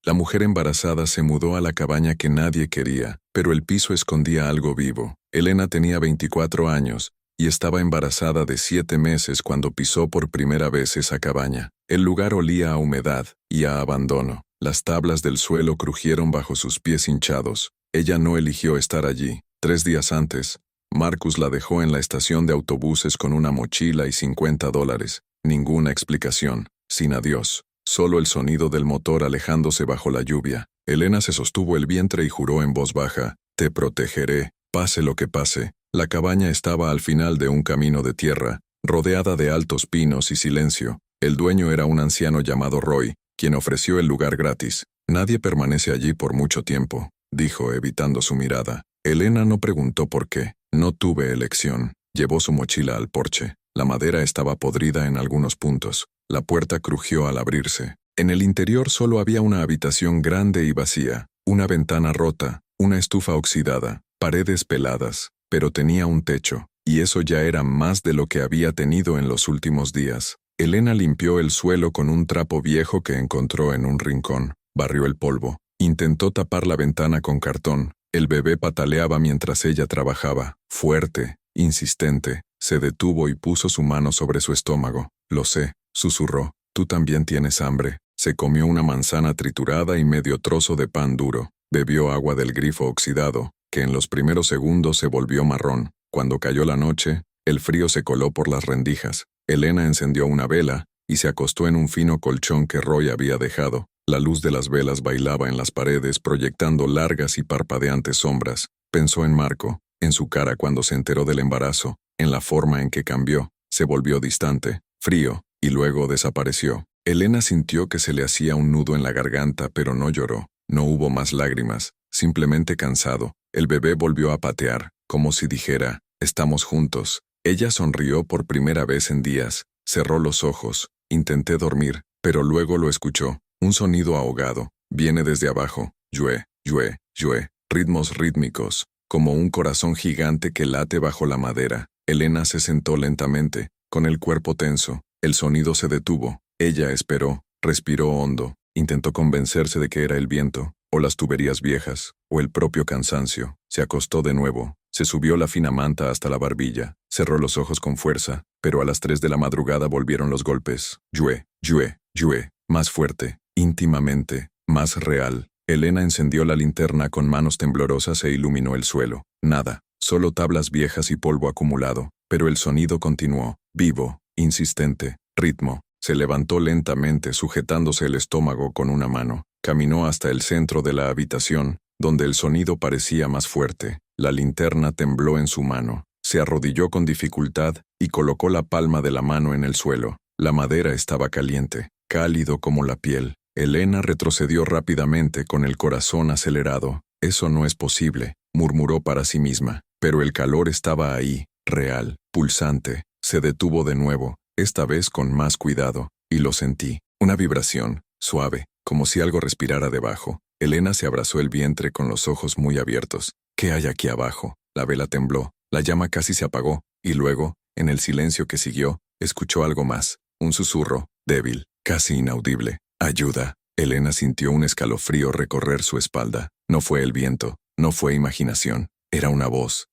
La mujer embarazada se mudó a la cabaña que nadie quería, pero el piso escondía algo vivo. Elena tenía 24 años y estaba embarazada de 7 meses cuando pisó por primera vez esa cabaña. El lugar olía a humedad y a abandono. Las tablas del suelo crujieron bajo sus pies hinchados. Ella no eligió estar allí. 3 días antes, Marcus la dejó en la estación de autobuses con una mochila y $50. Ninguna explicación, sin adiós. Solo el sonido del motor alejándose bajo la lluvia. Elena se sostuvo el vientre y juró en voz baja: «Te protegeré, pase lo que pase». La cabaña estaba al final de un camino de tierra, rodeada de altos pinos y silencio. El dueño era un anciano llamado Roy, quien ofreció el lugar gratis. «Nadie permanece allí por mucho tiempo», dijo, evitando su mirada. Elena no preguntó por qué. No tuve elección. Llevó su mochila al porche. La madera estaba podrida en algunos puntos. La puerta crujió al abrirse. En el interior solo había una habitación grande y vacía, una ventana rota, una estufa oxidada, paredes peladas, pero tenía un techo, y eso ya era más de lo que había tenido en los últimos días. Elena limpió el suelo con un trapo viejo que encontró en un rincón, barrió el polvo, intentó tapar la ventana con cartón. El bebé pataleaba mientras ella trabajaba, fuerte, insistente. Se detuvo y puso su mano sobre su estómago. «Lo sé», susurró, «tú también tienes hambre». Se comió una manzana triturada y medio trozo de pan duro. Bebió agua del grifo oxidado, que en los primeros segundos se volvió marrón. Cuando cayó la noche, el frío se coló por las rendijas. Elena encendió una vela y se acostó en un fino colchón que Roy había dejado. La luz de las velas bailaba en las paredes, proyectando largas y parpadeantes sombras. Pensó en Marco, en su cara cuando se enteró del embarazo, en la forma en que cambió. Se volvió distante, frío, y luego desapareció. Elena sintió que se le hacía un nudo en la garganta, pero no lloró. No hubo más lágrimas, simplemente cansado. El bebé volvió a patear, como si dijera: «Estamos juntos». Ella sonrió por primera vez en días. Cerró los ojos. Intenté dormir, pero luego lo escuchó. Un sonido ahogado. Viene desde abajo. Llue, llue, llue. Ritmos rítmicos, como un corazón gigante que late bajo la madera. Elena se sentó lentamente, con el cuerpo tenso. El sonido se detuvo. Ella esperó, respiró hondo. Intentó convencerse de que era el viento, o las tuberías viejas, o el propio cansancio. Se acostó de nuevo. Se subió la fina manta hasta la barbilla. Cerró los ojos con fuerza, pero a las 3 de la madrugada volvieron los golpes. Llue, llue, llue. Más fuerte, íntimamente, más real. Elena encendió la linterna con manos temblorosas e iluminó el suelo. Nada, solo tablas viejas y polvo acumulado. Pero el sonido continuó, vivo, insistente, ritmo. Se levantó lentamente, sujetándose el estómago con una mano. Caminó hasta el centro de la habitación, donde el sonido parecía más fuerte. La linterna tembló en su mano. Se arrodilló con dificultad y colocó la palma de la mano en el suelo. La madera estaba caliente, cálido como la piel. Elena retrocedió rápidamente con el corazón acelerado. «Eso no es posible», murmuró para sí misma. Pero el calor estaba ahí, real, pulsante. Se detuvo de nuevo, esta vez con más cuidado, y lo sentí. Una vibración, suave, como si algo respirara debajo. Elena se abrazó el vientre con los ojos muy abiertos. «¿Qué hay aquí abajo?». La vela tembló, la llama casi se apagó, y luego, en el silencio que siguió, escuchó algo más. Un susurro, débil, casi inaudible. «Ayuda». Elena sintió un escalofrío recorrer su espalda. No fue el viento, no fue imaginación. Era una voz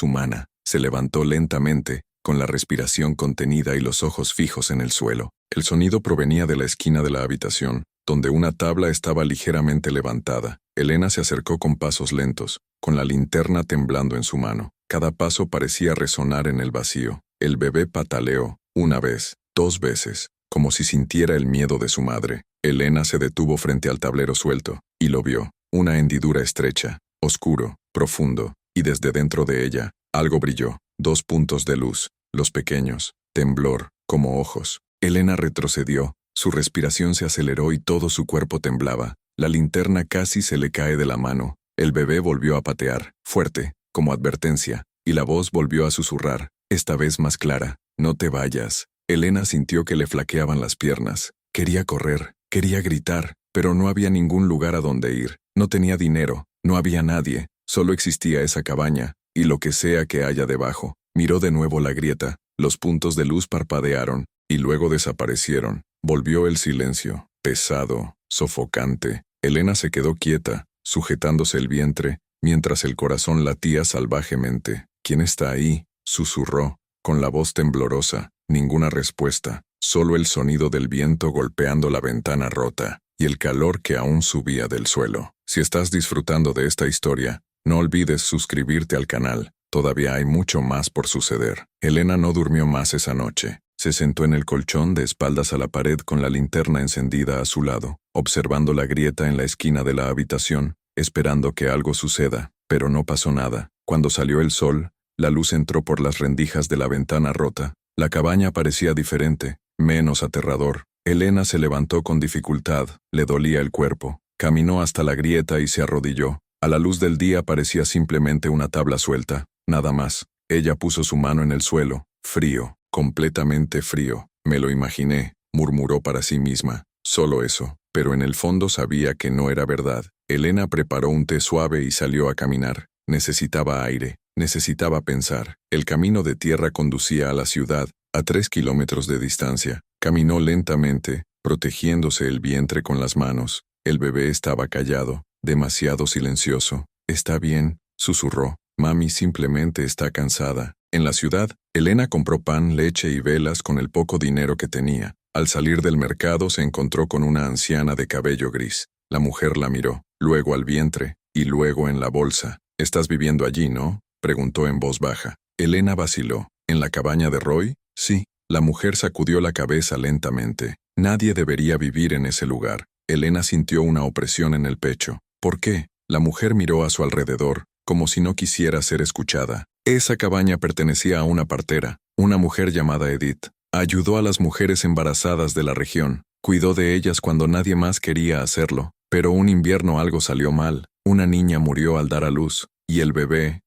humana. Se levantó lentamente, con la respiración contenida y los ojos fijos en el suelo. El sonido provenía de la esquina de la habitación, donde una tabla estaba ligeramente levantada. Elena se acercó con pasos lentos, con la linterna temblando en su mano. Cada paso parecía resonar en el vacío. El bebé pataleó, una vez, 2 veces, como si sintiera el miedo de su madre. Elena se detuvo frente al tablero suelto, y lo vio. Una hendidura estrecha, oscuro, profundo, y desde dentro de ella, algo brilló. 2 puntos de luz, los pequeños, temblor, como ojos. Elena retrocedió, su respiración se aceleró y todo su cuerpo temblaba. La linterna casi se le cae de la mano. El bebé volvió a patear, fuerte, como advertencia, y la voz volvió a susurrar, esta vez más clara: «No te vayas». Elena sintió que le flaqueaban las piernas. Quería correr, quería gritar, pero no había ningún lugar a donde ir. No tenía dinero, no había nadie, solo existía esa cabaña, y lo que sea que haya debajo. Miró de nuevo la grieta, los puntos de luz parpadearon, y luego desaparecieron. Volvió el silencio, pesado, sofocante. Elena se quedó quieta, sujetándose el vientre, mientras el corazón latía salvajemente. ¿Quién está ahí?, susurró, con la voz temblorosa. Ninguna respuesta, solo el sonido del viento golpeando la ventana rota, y el calor que aún subía del suelo. Si estás disfrutando de esta historia, no olvides suscribirte al canal, todavía hay mucho más por suceder. Elena no durmió más esa noche. Se sentó en el colchón de espaldas a la pared con la linterna encendida a su lado, observando la grieta en la esquina de la habitación, esperando que algo suceda, pero no pasó nada. Cuando salió el sol, la luz entró por las rendijas de la ventana rota. La cabaña parecía diferente, menos aterrador. Elena se levantó con dificultad, le dolía el cuerpo. Caminó hasta la grieta y se arrodilló. A la luz del día parecía simplemente una tabla suelta, nada más. Ella puso su mano en el suelo, frío, completamente frío. Me lo imaginé, murmuró para sí misma. Solo eso, pero en el fondo sabía que no era verdad. Elena preparó un té suave y salió a caminar. Necesitaba aire, necesitaba pensar. El camino de tierra conducía a la ciudad, a 3 kilómetros de distancia. Caminó lentamente, protegiéndose el vientre con las manos. El bebé estaba callado, demasiado silencioso. «Está bien», susurró. «Mami simplemente está cansada». En la ciudad, Elena compró pan, leche y velas con el poco dinero que tenía. Al salir del mercado se encontró con una anciana de cabello gris. La mujer la miró, luego al vientre, y luego en la bolsa. «¿Estás viviendo allí, no?», preguntó en voz baja. Elena vaciló. «¿En la cabaña de Roy?». «Sí». La mujer sacudió la cabeza lentamente. Nadie debería vivir en ese lugar. Elena sintió una opresión en el pecho. «¿Por qué?». La mujer miró a su alrededor, como si no quisiera ser escuchada. Esa cabaña pertenecía a una partera, una mujer llamada Edith. Ayudó a las mujeres embarazadas de la región. Cuidó de ellas cuando nadie más quería hacerlo. Pero un invierno algo salió mal. Una niña murió al dar a luz. Y el bebé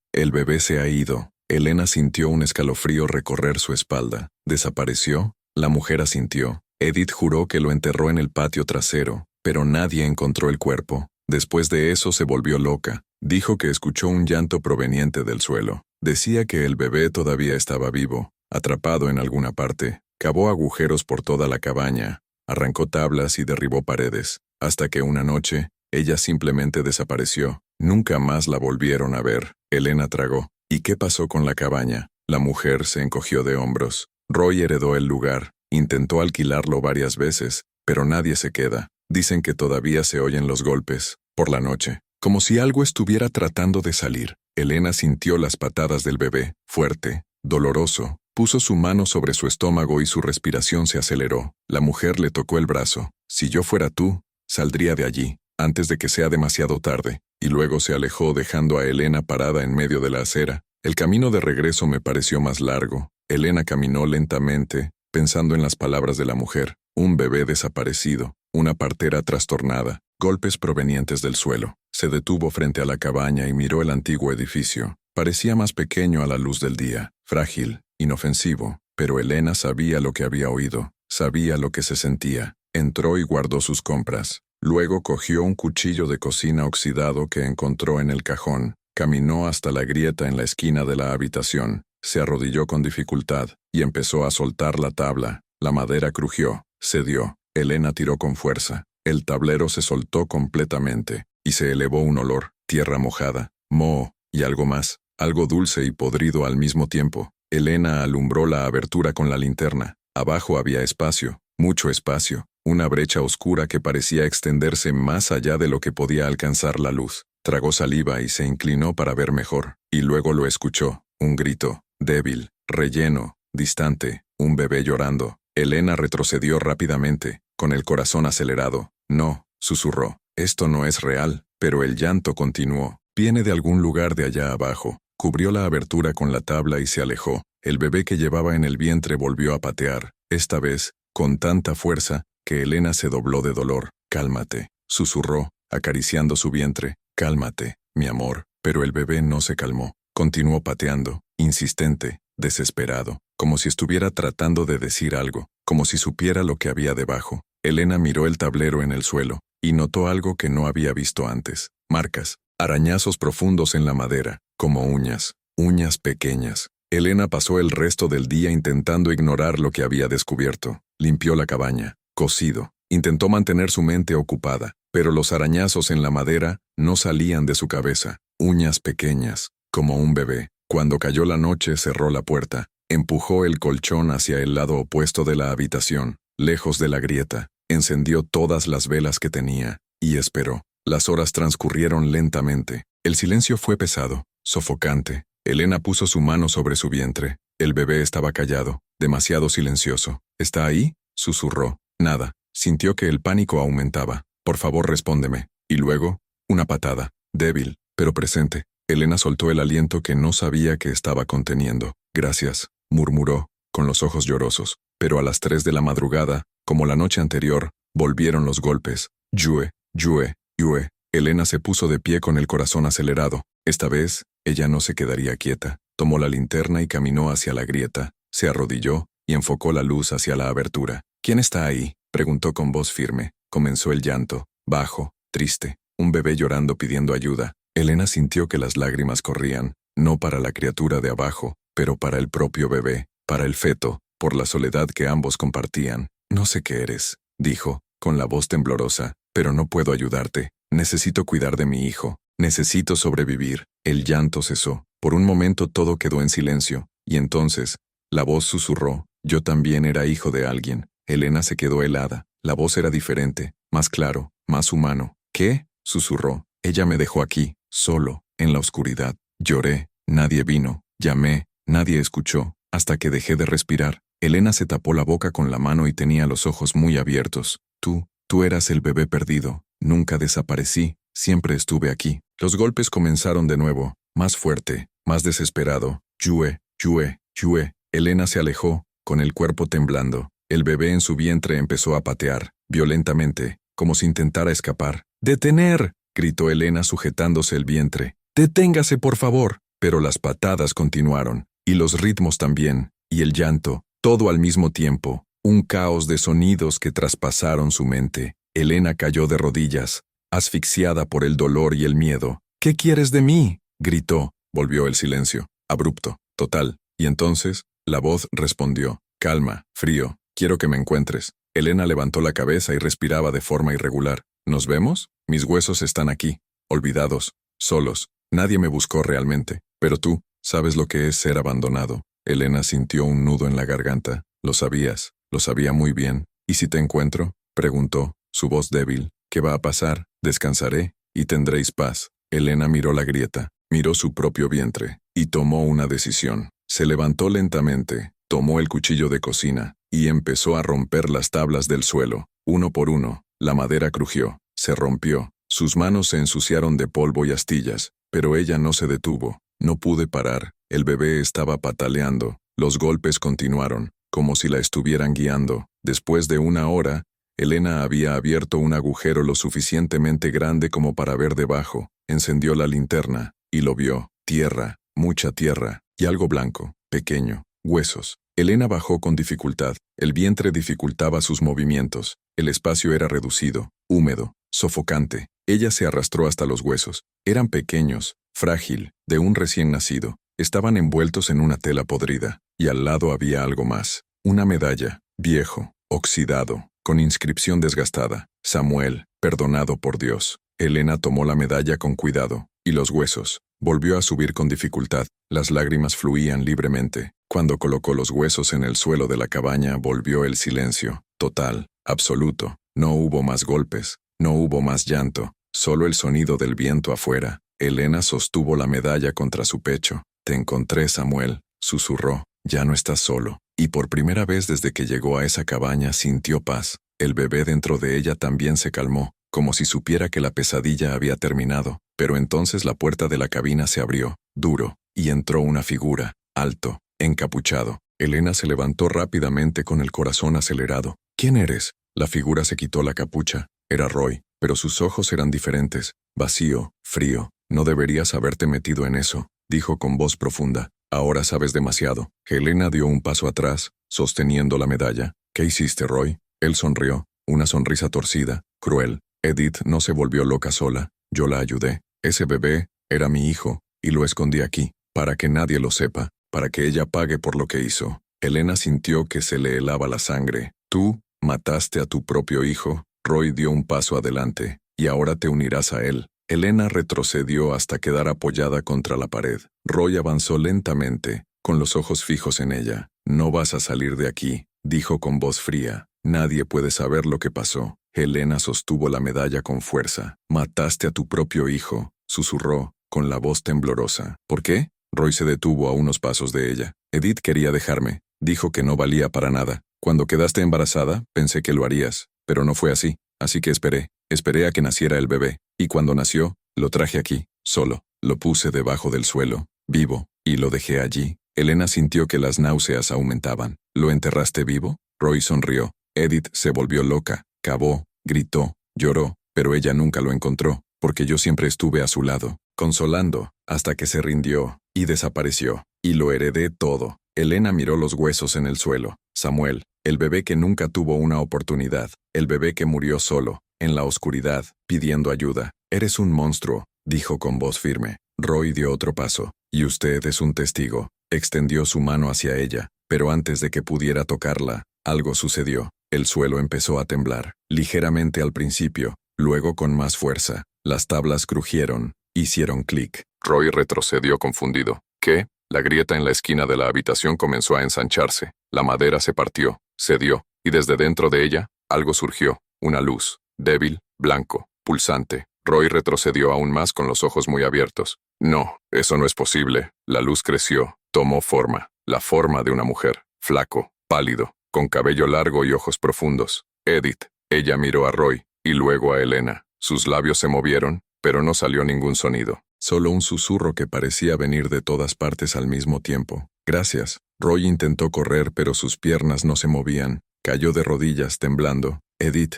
se ha ido. Elena sintió un escalofrío recorrer su espalda. ¿Desapareció? La mujer asintió. Edith juró que lo enterró en el patio trasero, pero nadie encontró el cuerpo. Después de eso se volvió loca. Dijo que escuchó un llanto proveniente del suelo. Decía que el bebé todavía estaba vivo, atrapado en alguna parte. Cavó agujeros por toda la cabaña, arrancó tablas y derribó paredes, hasta que una noche, ella simplemente desapareció. Nunca más la volvieron a ver. Elena tragó. ¿Y qué pasó con la cabaña? La mujer se encogió de hombros. Roy heredó el lugar. Intentó alquilarlo varias veces, pero nadie se queda. Dicen que todavía se oyen los golpes, por la noche, como si algo estuviera tratando de salir. Elena sintió las patadas del bebé, fuerte, doloroso. Puso su mano sobre su estómago y su respiración se aceleró. La mujer le tocó el brazo. «Si yo fuera tú, saldría de allí, antes de que sea demasiado tarde». Y luego se alejó dejando a Elena parada en medio de la acera. El camino de regreso me pareció más largo. Elena caminó lentamente, pensando en las palabras de la mujer. Un bebé desaparecido, una partera trastornada, golpes provenientes del suelo. Se detuvo frente a la cabaña y miró el antiguo edificio. Parecía más pequeño a la luz del día, frágil, inofensivo, pero Elena sabía lo que había oído, sabía lo que se sentía. Entró y guardó sus compras. Luego cogió un cuchillo de cocina oxidado que encontró en el cajón. Caminó hasta la grieta en la esquina de la habitación. Se arrodilló con dificultad y empezó a soltar la tabla. La madera crujió, cedió. Elena tiró con fuerza. El tablero se soltó completamente y se elevó un olor, tierra mojada, moho y algo más, algo dulce y podrido al mismo tiempo. Elena alumbró la abertura con la linterna. Abajo había espacio, mucho espacio, una brecha oscura que parecía extenderse más allá de lo que podía alcanzar la luz. Tragó saliva y se inclinó para ver mejor, y luego lo escuchó, un grito, débil, relleno, distante, un bebé llorando. Elena retrocedió rápidamente, con el corazón acelerado. «No», susurró, «esto no es real». Pero el llanto continuó. «Viene de algún lugar de allá abajo». Cubrió la abertura con la tabla y se alejó. El bebé que llevaba en el vientre volvió a patear, esta vez, con tanta fuerza, que Elena se dobló de dolor. «Cálmate», susurró, acariciando su vientre. «Cálmate, mi amor». Pero el bebé no se calmó. Continuó pateando, insistente, desesperado, como si estuviera tratando de decir algo, como si supiera lo que había debajo. Elena miró el tablero en el suelo, y notó algo que no había visto antes. Marcas, arañazos profundos en la madera, como uñas, uñas pequeñas. Elena pasó el resto del día intentando ignorar lo que había descubierto. Limpió la cabaña, cocido. Intentó mantener su mente ocupada. pero los arañazos en la madera no salían de su cabeza, uñas pequeñas, como un bebé. Cuando cayó la noche cerró la puerta, empujó el colchón hacia el lado opuesto de la habitación, lejos de la grieta, encendió todas las velas que tenía, y esperó. Las horas transcurrieron lentamente. El silencio fue pesado, sofocante. Elena puso su mano sobre su vientre. El bebé estaba callado, demasiado silencioso. ¿Está ahí?, susurró. Nada. Sintió que el pánico aumentaba. Por favor, respóndeme. Y luego, una patada, débil, pero presente. Elena soltó el aliento que no sabía que estaba conteniendo. Gracias, murmuró, con los ojos llorosos. Pero a las 3 de la madrugada, como la noche anterior, volvieron los golpes. Yue, yue, yue. Elena se puso de pie con el corazón acelerado. Esta vez, ella no se quedaría quieta. Tomó la linterna y caminó hacia la grieta. Se arrodilló y enfocó la luz hacia la abertura. ¿Quién está ahí?, preguntó con voz firme. Comenzó el llanto, bajo, triste. Un bebé llorando pidiendo ayuda. Elena sintió que las lágrimas corrían, no para la criatura de abajo, pero para el propio bebé, para el feto, por la soledad que ambos compartían. No sé qué eres, dijo, con la voz temblorosa, pero no puedo ayudarte. Necesito cuidar de mi hijo. Necesito sobrevivir. El llanto cesó. Por un momento todo quedó en silencio, y entonces, la voz susurró, yo también era hijo de alguien. Elena se quedó helada. La voz era diferente, más claro, más humano. ¿Qué?, susurró. Ella me dejó aquí, solo, en la oscuridad. Lloré, nadie vino. Llamé, nadie escuchó, hasta que dejé de respirar. Elena se tapó la boca con la mano y tenía los ojos muy abiertos. Tú eras el bebé perdido. Nunca desaparecí, siempre estuve aquí. Los golpes comenzaron de nuevo, más fuerte, más desesperado. Yue, yue, yue. Elena se alejó, con el cuerpo temblando. El bebé en su vientre empezó a patear, violentamente, como si intentara escapar. ¡Detener!, gritó Elena sujetándose el vientre. ¡Deténgase, por favor! Pero las patadas continuaron, y los ritmos también, y el llanto, todo al mismo tiempo, un caos de sonidos que traspasaron su mente. Elena cayó de rodillas, asfixiada por el dolor y el miedo. ¿Qué quieres de mí?, gritó. Volvió el silencio, abrupto, total, y entonces, la voz respondió. Calma, frío, quiero que me encuentres. Elena levantó la cabeza y respiraba de forma irregular. ¿Nos vemos? Mis huesos están aquí, olvidados, solos. Nadie me buscó realmente, pero tú, sabes lo que es ser abandonado. Elena sintió un nudo en la garganta. Lo sabías, lo sabía muy bien. ¿Y si te encuentro?, preguntó, su voz débil. ¿Qué va a pasar? Descansaré, y tendréis paz. Elena miró la grieta, miró su propio vientre, y tomó una decisión. Se levantó lentamente, tomó el cuchillo de cocina, y empezó a romper las tablas del suelo. Uno por uno, la madera crujió, se rompió. Sus manos se ensuciaron de polvo y astillas, pero ella no se detuvo. No pude parar. El bebé estaba pataleando. Los golpes continuaron, como si la estuvieran guiando. Después de una hora, Elena había abierto un agujero lo suficientemente grande como para ver debajo. Encendió la linterna, y lo vio. Tierra, mucha tierra, y algo blanco, pequeño, huesos. Elena bajó con dificultad. El vientre dificultaba sus movimientos. El espacio era reducido, húmedo, sofocante. Ella se arrastró hasta los huesos. Eran pequeños, frágil, de un recién nacido. Estaban envueltos en una tela podrida, y al lado había algo más. Una medalla, viejo, oxidado, con inscripción desgastada. Samuel, perdonado por Dios. Elena tomó la medalla con cuidado, y los huesos. Volvió a subir con dificultad. Las lágrimas fluían libremente. Cuando colocó los huesos en el suelo de la cabaña, volvió el silencio, total, absoluto. No hubo más golpes, no hubo más llanto, solo el sonido del viento afuera. Elena sostuvo la medalla contra su pecho. Te encontré, Samuel, susurró. Ya no estás solo. Y por primera vez desde que llegó a esa cabaña sintió paz. El bebé dentro de ella también se calmó, como si supiera que la pesadilla había terminado. Pero entonces la puerta de la cabina se abrió, duro, y entró una figura, alto, encapuchado. Elena se levantó rápidamente con el corazón acelerado. ¿Quién eres? La figura se quitó la capucha. Era Roy, pero sus ojos eran diferentes, vacío, frío. No deberías haberte metido en eso, dijo con voz profunda. Ahora sabes demasiado. Elena dio un paso atrás, sosteniendo la medalla. ¿Qué hiciste, Roy? Él sonrió, una sonrisa torcida, cruel. Edith no se volvió loca sola. Yo la ayudé. Ese bebé era mi hijo, y lo escondí aquí, para que nadie lo sepa, para que ella pague por lo que hizo. Elena sintió que se le helaba la sangre. ¿Tú mataste a tu propio hijo? Roy dio un paso adelante. y ahora te unirás a él. Elena retrocedió hasta quedar apoyada contra la pared. Roy avanzó lentamente, con los ojos fijos en ella. No vas a salir de aquí, dijo con voz fría. Nadie puede saber lo que pasó. Elena sostuvo la medalla con fuerza. Mataste a tu propio hijo, susurró, con la voz temblorosa. ¿Por qué? Roy se detuvo a unos pasos de ella. Edith quería dejarme. Dijo que no valía para nada. Cuando quedaste embarazada, pensé que lo harías, pero no fue así. Así que esperé. Esperé a que naciera el bebé. Y cuando nació, lo traje aquí, solo. Lo puse debajo del suelo, vivo, y lo dejé allí. Elena sintió que las náuseas aumentaban. ¿Lo enterraste vivo? Roy sonrió. Edith se volvió loca, cavó, gritó, lloró, pero ella nunca lo encontró, porque yo siempre estuve a su lado, consolando, hasta que se rindió, y desapareció. Y lo heredé todo. Elena miró los huesos en el suelo. Samuel, el bebé que nunca tuvo una oportunidad, el bebé que murió solo, en la oscuridad, pidiendo ayuda. Eres un monstruo, dijo con voz firme. Roy dio otro paso. Y usted es un testigo. Extendió su mano hacia ella, pero antes de que pudiera tocarla, algo sucedió. El suelo empezó a temblar, ligeramente al principio, luego con más fuerza. Las tablas crujieron, hicieron clic. Roy retrocedió confundido. ¿Qué? La grieta en la esquina de la habitación comenzó a ensancharse. La madera se partió, cedió, y desde dentro de ella, algo surgió. Una luz, débil, blanco, pulsante. Roy retrocedió aún más con los ojos muy abiertos. No, eso no es posible. La luz creció, tomó forma. La forma de una mujer, flaco, pálido, con cabello largo y ojos profundos. Edith. Ella miró a Roy, y luego a Elena. Sus labios se movieron, pero no salió ningún sonido. Solo un susurro que parecía venir de todas partes al mismo tiempo. Gracias. Roy intentó correr, pero sus piernas no se movían. Cayó de rodillas, temblando. Edith,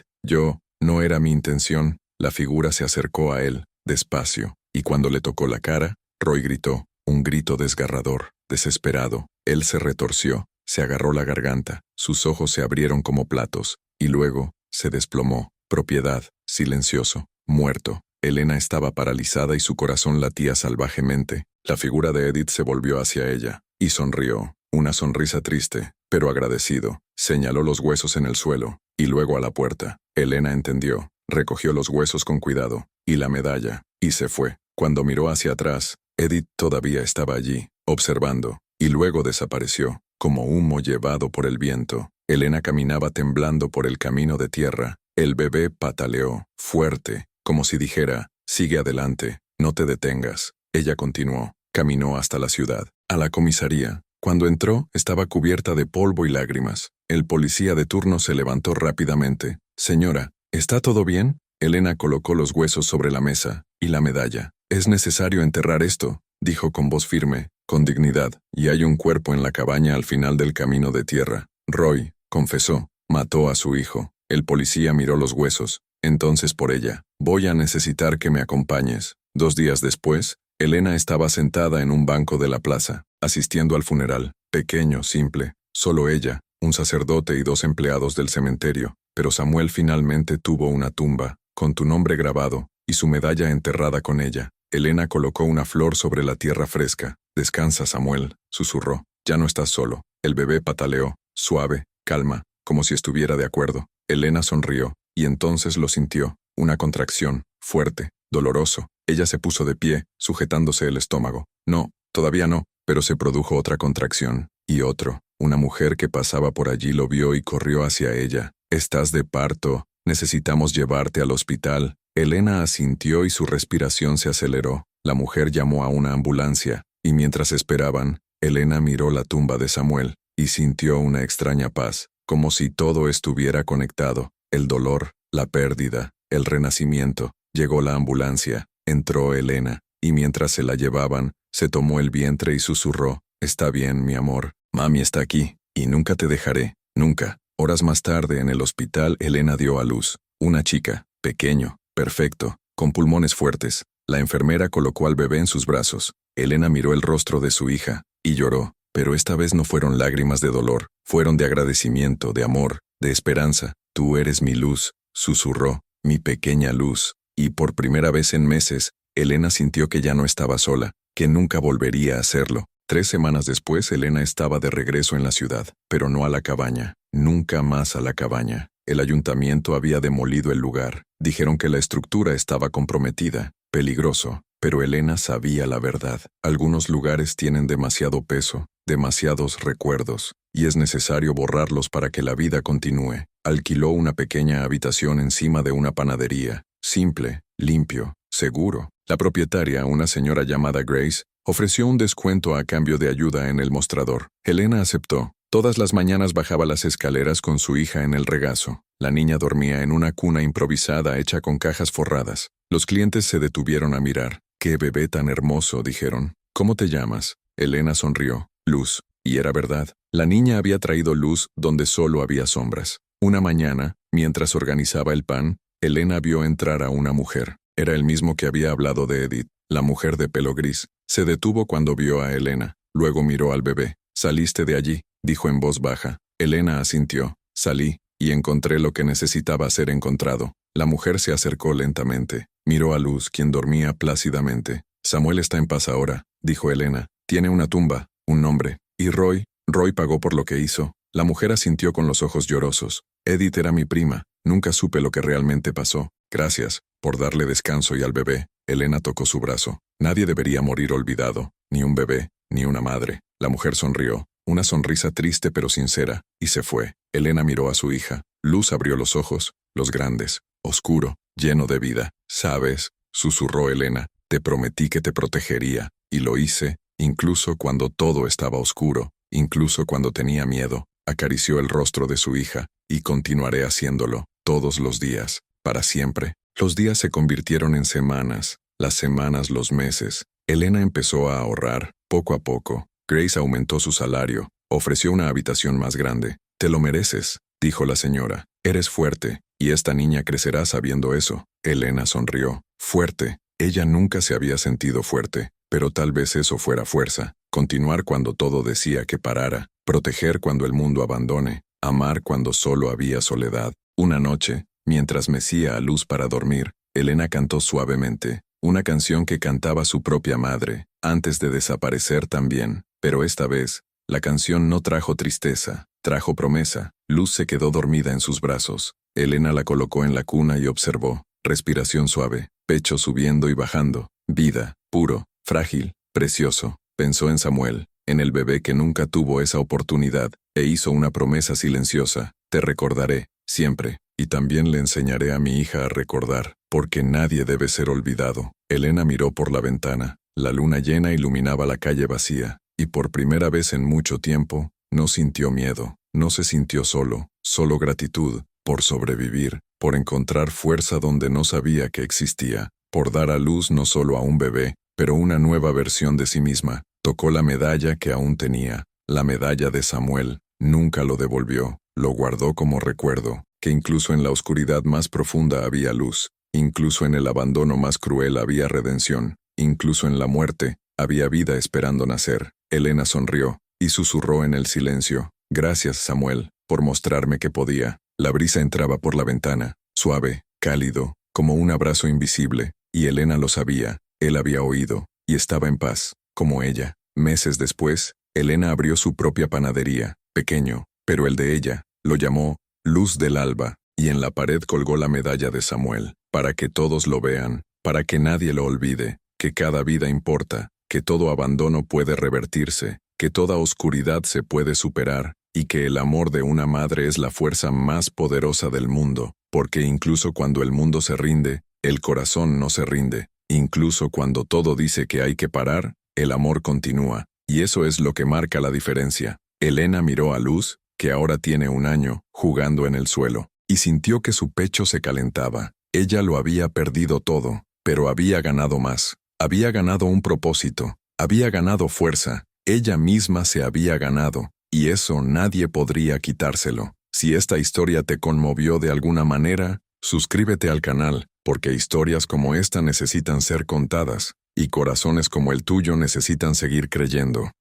no era mi intención. La figura se acercó a él, despacio, y cuando le tocó la cara, Roy gritó, un grito desgarrador, desesperado. Él se retorció, se agarró la garganta, sus ojos se abrieron como platos, y luego se desplomó. Propiedad, silencioso, muerto. Elena estaba paralizada y su corazón latía salvajemente. La figura de Edith se volvió hacia ella, y sonrió, una sonrisa triste, pero agradecido. Señaló los huesos en el suelo, y luego a la puerta. Elena entendió, recogió los huesos con cuidado, y la medalla, y se fue. Cuando miró hacia atrás, Edith todavía estaba allí, observando, y luego desapareció, como humo llevado por el viento. Elena caminaba temblando por el camino de tierra. El bebé pataleó, fuerte, como si dijera, sigue adelante, no te detengas. Ella continuó, caminó hasta la ciudad, a la comisaría. Cuando entró, estaba cubierta de polvo y lágrimas. El policía de turno se levantó rápidamente. Señora, ¿está todo bien? Elena colocó los huesos sobre la mesa, y la medalla. Es necesario enterrar esto, dijo con voz firme, con dignidad, y hay un cuerpo en la cabaña al final del camino de tierra. Roy, confesó, mató a su hijo. El policía miró los huesos. Entonces por ella, voy a necesitar que me acompañes. 2 días después, Elena estaba sentada en un banco de la plaza, asistiendo al funeral, pequeño, simple, solo ella, un sacerdote y 2 empleados del cementerio, pero Samuel finalmente tuvo una tumba, con tu nombre grabado, y su medalla enterrada con ella. Elena colocó una flor sobre la tierra fresca. Descansa, Samuel, susurró, ya no estás solo. El bebé pataleó, suave, calma, como si estuviera de acuerdo. Elena sonrió, y entonces lo sintió, una contracción, fuerte, doloroso. Ella se puso de pie, sujetándose el estómago. No, todavía no, pero se produjo otra contracción, y otro. Una mujer que pasaba por allí lo vio y corrió hacia ella. Estás de parto, necesitamos llevarte al hospital. Elena asintió y su respiración se aceleró. La mujer llamó a una ambulancia, y mientras esperaban, Elena miró la tumba de Samuel, y sintió una extraña paz, como si todo estuviera conectado. El dolor, la pérdida, el renacimiento. Llegó la ambulancia, entró Elena, y mientras se la llevaban, se tomó el vientre y susurró, está bien, mi amor, mami está aquí, y nunca te dejaré, nunca. Horas más tarde en el hospital, Elena dio a luz, una chica, pequeño, perfecto, con pulmones fuertes. La enfermera colocó al bebé en sus brazos. Elena miró el rostro de su hija, y lloró, pero esta vez no fueron lágrimas de dolor, fueron de agradecimiento, de amor, de esperanza. Tú eres mi luz, susurró, mi pequeña luz. Y por primera vez en meses, Elena sintió que ya no estaba sola, que nunca volvería a hacerlo. 3 semanas después, Elena estaba de regreso en la ciudad, pero no a la cabaña, nunca más a la cabaña. El ayuntamiento había demolido el lugar. Dijeron que la estructura estaba comprometida. Peligroso. Pero Elena sabía la verdad. Algunos lugares tienen demasiado peso, demasiados recuerdos, y es necesario borrarlos para que la vida continúe. Alquiló una pequeña habitación encima de una panadería. Simple, limpio, seguro. La propietaria, una señora llamada Grace, ofreció un descuento a cambio de ayuda en el mostrador. Elena aceptó. Todas las mañanas bajaba las escaleras con su hija en el regazo. La niña dormía en una cuna improvisada hecha con cajas forradas. Los clientes se detuvieron a mirar. «¡Qué bebé tan hermoso!», dijeron. «¿Cómo te llamas?». Elena sonrió. «Luz». Y era verdad. La niña había traído luz donde solo había sombras. Una mañana, mientras organizaba el pan, Elena vio entrar a una mujer. Era el mismo que había hablado de Edith, la mujer de pelo gris. Se detuvo cuando vio a Elena. Luego miró al bebé. «¿Saliste de allí?», dijo en voz baja. Elena asintió. «Salí, y encontré lo que necesitaba ser encontrado». La mujer se acercó lentamente. Miró a Luz, quien dormía plácidamente. «Samuel está en paz ahora», dijo Elena. «Tiene una tumba, un nombre. ¿Y Roy? Roy pagó por lo que hizo». La mujer asintió con los ojos llorosos. «Edith era mi prima. Nunca supe lo que realmente pasó. Gracias por darle descanso y al bebé». Elena tocó su brazo. «Nadie debería morir olvidado. Ni un bebé, ni una madre». La mujer sonrió. Una sonrisa triste pero sincera, y se fue. Elena miró a su hija. Luz abrió los ojos, los grandes, oscuro, lleno de vida. «¿Sabes?», susurró Elena, «te prometí que te protegería, y lo hice, incluso cuando todo estaba oscuro, incluso cuando tenía miedo». Acarició el rostro de su hija, «y continuaré haciéndolo, todos los días, para siempre». Los días se convirtieron en semanas, las semanas los meses. Elena empezó a ahorrar, poco a poco. Grace aumentó su salario, ofreció una habitación más grande. «Te lo mereces», dijo la señora. «Eres fuerte, y esta niña crecerá sabiendo eso». Elena sonrió. Fuerte. Ella nunca se había sentido fuerte, pero tal vez eso fuera fuerza. Continuar cuando todo decía que parara, proteger cuando el mundo abandone, amar cuando solo había soledad. Una noche, mientras mecía a Luz para dormir, Elena cantó suavemente, una canción que cantaba su propia madre, antes de desaparecer también. Pero esta vez, la canción no trajo tristeza, trajo promesa. Luz se quedó dormida en sus brazos. Elena la colocó en la cuna y observó. Respiración suave, pecho subiendo y bajando. Vida, puro, frágil, precioso. Pensó en Samuel, en el bebé que nunca tuvo esa oportunidad, e hizo una promesa silenciosa. «Te recordaré, siempre, y también le enseñaré a mi hija a recordar, porque nadie debe ser olvidado». Elena miró por la ventana. La luna llena iluminaba la calle vacía. Y por primera vez en mucho tiempo, no sintió miedo, no se sintió solo, solo gratitud, por sobrevivir, por encontrar fuerza donde no sabía que existía, por dar a luz no solo a un bebé, pero una nueva versión de sí misma. Tocó la medalla que aún tenía, la medalla de Samuel. Nunca lo devolvió, lo guardó como recuerdo, que incluso en la oscuridad más profunda había luz, incluso en el abandono más cruel había redención, incluso en la muerte había vida esperando nacer. Elena sonrió y susurró en el silencio. «Gracias, Samuel, por mostrarme que podía». La brisa entraba por la ventana, suave, cálido, como un abrazo invisible, y Elena lo sabía. Él había oído, y estaba en paz, como ella. Meses después, Elena abrió su propia panadería, pequeño, pero el de ella. Lo llamó Luz del Alba, y en la pared colgó la medalla de Samuel, para que todos lo vean, para que nadie lo olvide, que cada vida importa, que todo abandono puede revertirse, que toda oscuridad se puede superar, y que el amor de una madre es la fuerza más poderosa del mundo, porque incluso cuando el mundo se rinde, el corazón no se rinde. Incluso cuando todo dice que hay que parar, el amor continúa, y eso es lo que marca la diferencia. Elena miró a Luz, que ahora tiene 1 año, jugando en el suelo, y sintió que su pecho se calentaba. Ella lo había perdido todo, pero había ganado más. Había ganado un propósito, había ganado fuerza, ella misma se había ganado, y eso nadie podría quitárselo. Si esta historia te conmovió de alguna manera, suscríbete al canal, porque historias como esta necesitan ser contadas, y corazones como el tuyo necesitan seguir creyendo.